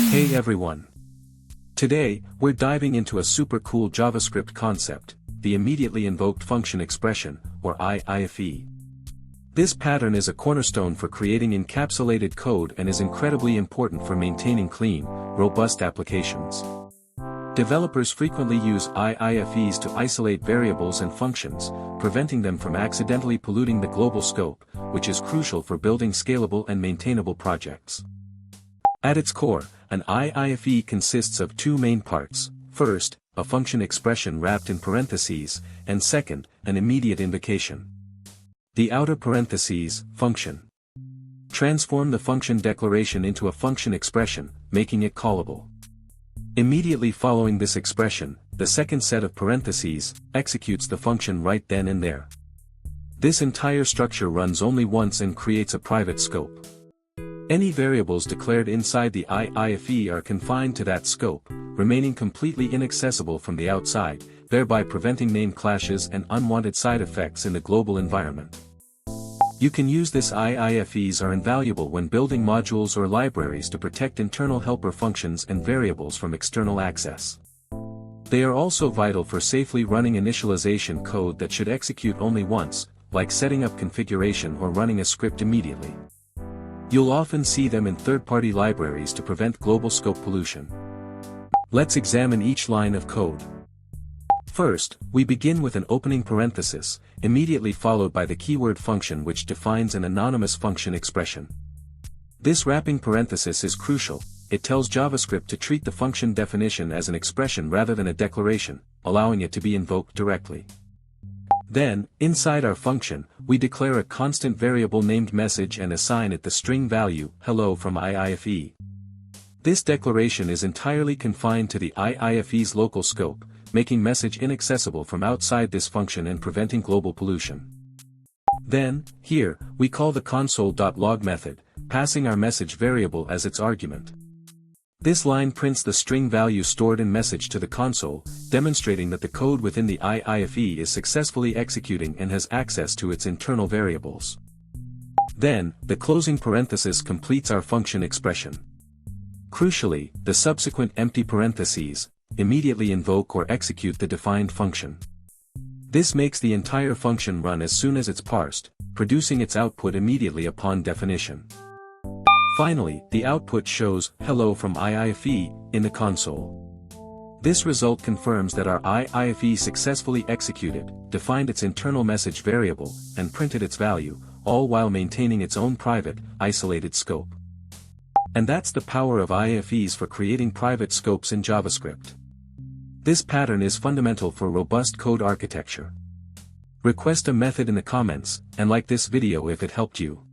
Hey everyone! Today, we're diving into a super cool JavaScript concept, the immediately invoked function expression, or IIFE. This pattern is a cornerstone for creating encapsulated code and is incredibly important for maintaining clean, robust applications. Developers frequently use IIFEs to isolate variables and functions, preventing them from accidentally polluting the global scope, which is crucial for building scalable and maintainable projects. At its core, an IIFE consists of two main parts: first, a function expression wrapped in parentheses, and second, an immediate invocation. The outer parentheses, function, transform the function declaration into a function expression, making it callable. Immediately following this expression, the second set of parentheses executes the function right then and there. This entire structure runs only once and creates a private scope. Any variables declared inside the IIFE are confined to that scope, remaining completely inaccessible from the outside, thereby preventing name clashes and unwanted side effects in the global environment. You can use this IIFEs are invaluable when building modules or libraries to protect internal helper functions and variables from external access. They are also vital for safely running initialization code that should execute only once, like setting up configuration or running a script immediately. You'll often see them in third-party libraries to prevent global scope pollution. Let's examine each line of code. First, we begin with an opening parenthesis, immediately followed by the keyword function, which defines an anonymous function expression. This wrapping parenthesis is crucial. It tells JavaScript to treat the function definition as an expression rather than a declaration, allowing it to be invoked directly. Then, inside our function, we declare a constant variable named message and assign it the string value, hello from IIFE. This declaration is entirely confined to the IIFE's local scope, making message inaccessible from outside this function and preventing global pollution. Then, here, we call the console.log method, passing our message variable as its argument. This line prints the string value stored in message to the console, demonstrating that the code within the IIFE is successfully executing and has access to its internal variables. Then, the closing parenthesis completes our function expression. Crucially, the subsequent empty parentheses immediately invoke or execute the defined function. This makes the entire function run as soon as it's parsed, producing its output immediately upon definition. Finally, the output shows hello from IIFE in the console. This result confirms that our IIFE successfully executed, defined its internal message variable, and printed its value, all while maintaining its own private, isolated scope. And that's the power of IIFEs for creating private scopes in JavaScript. This pattern is fundamental for robust code architecture. Request a method in the comments, and like this video if it helped you.